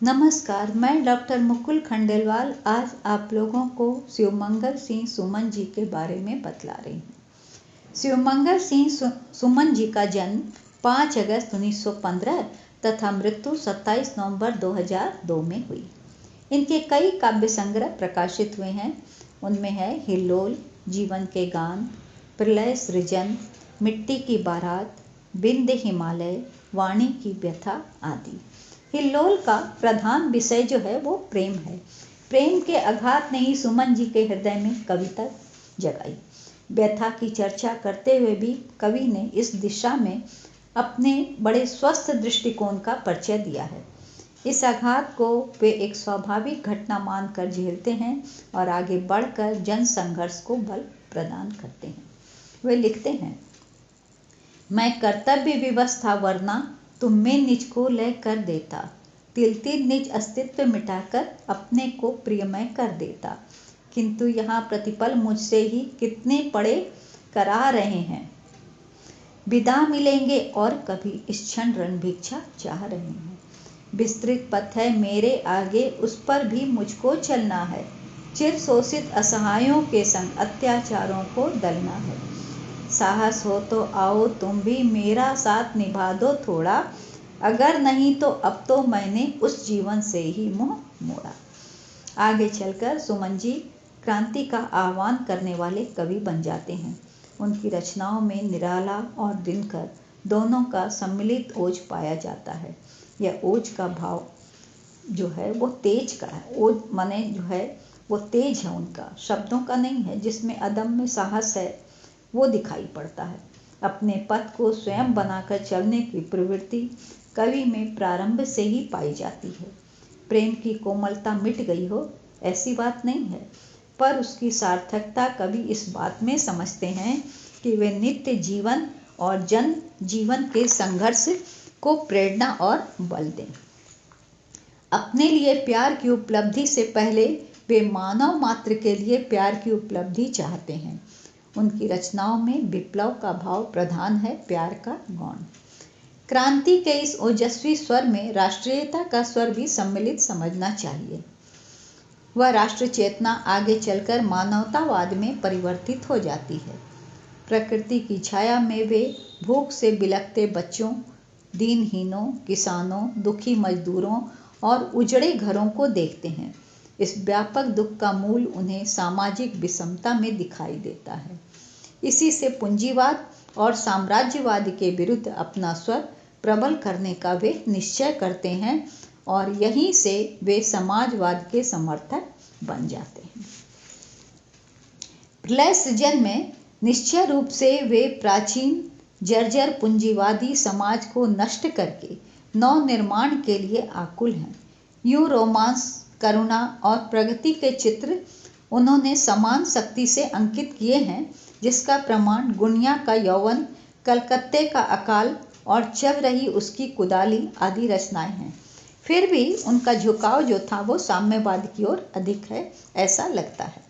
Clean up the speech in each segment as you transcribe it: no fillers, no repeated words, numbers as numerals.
नमस्कार, मैं डॉक्टर मुकुल खंडेलवाल आज आप लोगों को शिवमंगल सिंह सुमन जी के बारे में बतला रही हूँ। शिवमंगल सिंह सुमन जी का जन्म 5 अगस्त 1915 तथा मृत्यु 27 नवंबर 2002 में हुई। इनके कई काव्य संग्रह प्रकाशित हुए हैं। उनमें है हिल्लोल, जीवन के गान, प्रलय सृजन, मिट्टी की बारात, विंध्य हिमालय, वाणी की व्यथा आदि। हिल्लोल का प्रधान विषय जो है वो प्रेम है। प्रेम के आघात ने ही सुमन जी के हृदय में कविता जगाई। व्यथा की चर्चा करते हुए भी कवि ने इस दिशा में अपने बड़े स्वस्थ दृष्टिकोण का परिचय दिया है। इस आघात को वे एक स्वाभाविक घटना मानकर झेलते हैं और आगे बढ़कर जन संघर्ष को बल प्रदान करते हैं। वे लिखते हैं, मैं कर्तव्य विवश था वरना तुम में निज को लय कर देता, तिल तिल निज अस्तित्व मिटाकर अपने को प्रियमय कर देता, किंतु यहाँ प्रतिपल मुझसे ही कितने पड़े करा रहे हैं। विदा मिलेंगे और कभी इस क्षण रणभिक्षा चाह रहे हैं। विस्तृत पथ है मेरे आगे, उस पर भी मुझको चलना है। चिर शोषित असहायों के संग अत्याचारों को दलना है। साहस हो तो आओ तुम भी मेरा साथ निभा दो थोड़ा, अगर नहीं तो अब तो मैंने उस जीवन से ही मुंह मोड़ा। आगे चलकर सुमन जी क्रांति का आह्वान करने वाले कवि बन जाते हैं। उनकी रचनाओं में निराला और दिनकर दोनों का सम्मिलित ओज पाया जाता है। यह ओज का भाव जो है वो तेज का है। ओज माने जो है वो तेज है, उनका शब्दों का नहीं है। जिसमें अदम्य साहस है वो दिखाई पड़ता है। अपने पथ को स्वयं बनाकर चलने की प्रवृत्ति कवि में प्रारंभ से ही पाई जाती है। प्रेम की कोमलता मिट गई हो ऐसी बात नहीं है, पर उसकी सार्थकता कवि इस बात में समझते हैं कि वे नित्य जीवन और जन जीवन के संघर्ष को प्रेरणा और बल दें। अपने लिए प्यार की उपलब्धि से पहले वे मानव मात्र के लिए प्यार की उपलब्धि चाहते हैं। उनकी रचनाओं में विप्लव का भाव प्रधान है, प्यार का गौण। क्रांति के इस ओजस्वी स्वर में राष्ट्रीयता का स्वर भी सम्मिलित समझना चाहिए। वह राष्ट्र चेतना आगे चलकर मानवतावाद में परिवर्तित हो जाती है। प्रकृति की छाया में वे भूख से बिलखते बच्चों, दीनहीनों, किसानों, दुखी मजदूरों और उजड़े घरों को देखते हैं। इस व्यापक दुख का मूल उन्हें सामाजिक विषमता में दिखाई देता है। इसी से पूंजीवाद और साम्राज्यवाद के विरुद्ध अपना स्वर प्रबल करने का वे निश्चय करते हैं और यहीं से वे समाजवाद के समर्थक बन जाते हैं। प्रलय सृजन में निश्चय रूप से वे प्राचीन जर्जर पूंजीवादी समाज को नष्ट करके नव निर्माण के लिए आकुल हैं। यूं रोमांस, करुणा और प्रगति के चित्र उन्होंने समान शक्ति से अंकित किए हैं, जिसका प्रमाण गुनिया का यौवन, कलकत्ते का अकाल और चल रही उसकी कुदाली आदि रचनाएं हैं। फिर भी उनका झुकाव जो था वो साम्यवाद की ओर अधिक है, ऐसा लगता है।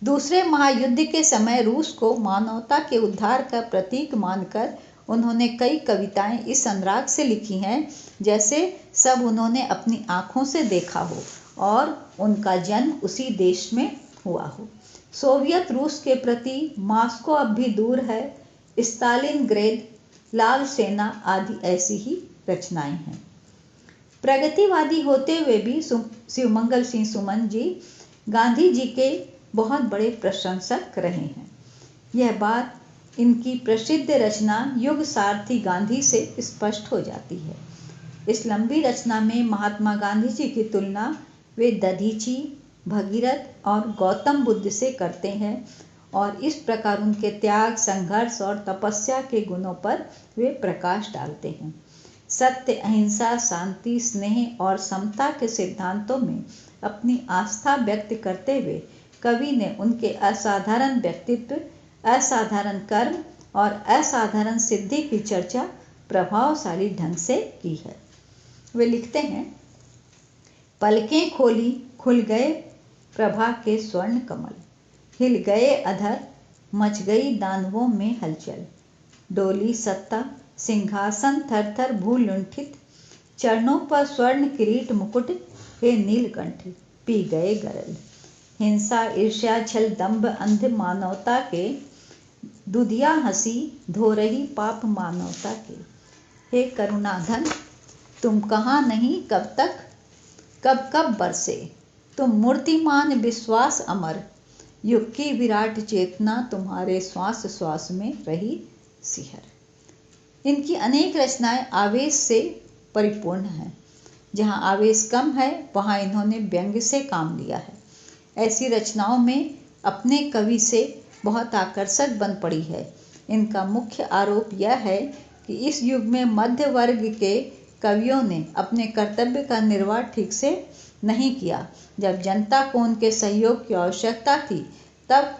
दूसरे महायुद्ध के समय रूस को मानवता के उद्धार का प्रतीक मानकर उन्होंने कई कविताएं इस अनुराग से लिखी हैं जैसे सब उन्होंने अपनी आंखों से देखा हो और उनका जन्म उसी देश में हुआ हो। सोवियत रूस के प्रति मॉस्को अब भी दूर है, स्टालिनग्रेड, लाल सेना आदि ऐसी ही रचनाएं हैं। प्रगतिवादी होते हुए भी शिवमंगल सिंह सुमन जी गांधी जी के बहुत बड़े प्रशंसक रहे हैं। यह बात इनकी प्रसिद्ध रचना युग सारथी गांधी से स्पष्ट हो जाती है। इस लंबी रचना में महात्मा गांधी जी की तुलना वे दधीची, भगीरथ और गौतम बुद्ध से करते हैं और इस प्रकार उनके त्याग, संघर्ष और तपस्या के गुणों पर वे प्रकाश डालते हैं। सत्य, अहिंसा, शांति, स्नेह और समता के सिद्धांतों में अपनी आस्था व्यक्त करते हुए कवि ने उनके असाधारण व्यक्तित्व, असाधारण कर्म और असाधारण सिद्धि की चर्चा प्रभावशाली ढंग से की है। वे लिखते हैं, पलकें खोली खुल गए प्रभा के स्वर्ण कमल, हिल गए अधर मच गई दानवों में हलचल, डोली सत्ता सिंहासन थर थर भू लुंठित, चरणों पर स्वर्ण किरीट मुकुट, हे नीलकंठ पी गए गरल। हिंसा ईर्ष्या छल दंभ अंध मानवता के, दुधिया हंसी धो रही पाप मानवता के। हे करुणाधन तुम कहाँ नहीं कब तक, कब कब बरसे तुम मूर्तिमान विश्वास अमर। युग की विराट चेतना तुम्हारे श्वास श्वास में रही सिहर। इनकी अनेक रचनाएं आवेश से परिपूर्ण हैं। जहाँ आवेश कम है वहाँ इन्होंने व्यंग्य से काम लिया है। ऐसी रचनाओं में अपने कवि से बहुत आकर्षक बन पड़ी है। इनका मुख्य आरोप यह है कि इस युग में मध्य वर्ग के कवियों ने अपने कर्तव्य का निर्वाह ठीक से नहीं किया। जब जनता को उनके सहयोग की आवश्यकता थी तब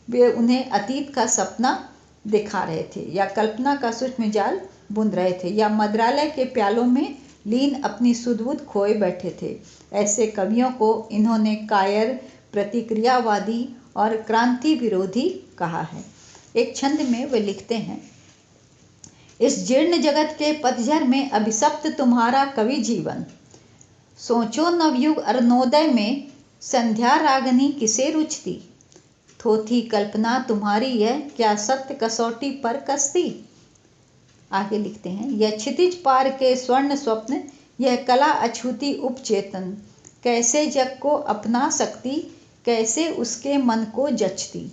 वे उन्हें अतीत का सपना दिखा रहे थे या कल्पना का सूक्ष्म जाल बुन रहे थे या मदिरालय के प्यालों में लीन अपनी सुध-बुध खोए बैठे थे। ऐसे कवियों को इन्होंने कायर, प्रतिक्रियावादी और क्रांति विरोधी कहा है। एक छंद में वे लिखते हैं, इस जीर्ण जगत के पतझर में अभिशप्त तुम्हारा कवि जीवन। सोचो नवयुग अरुणोदय में संध्या रागनी किसे रुचती। थोथी कल्पना तुम्हारी यह क्या सत्य कसौटी पर कसती। आगे लिखते हैं, यह क्षितिज पार के स्वर्ण स्वप्न, यह कला अछूती उपचेतन, कैसे जग को अपना सकती, कैसे उसके मन को जचती।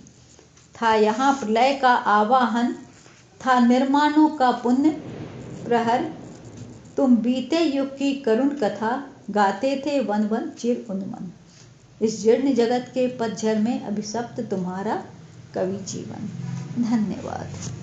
था यहाँ प्रलय का आवाहन, था निर्माणों का पुण्य प्रहर, तुम बीते युग की करुण कथा, गाते थे वन वन चिर उन्मन। इस जीर्ण जगत के पतझर में अभिशप्त तुम्हारा कवि जीवन। धन्यवाद।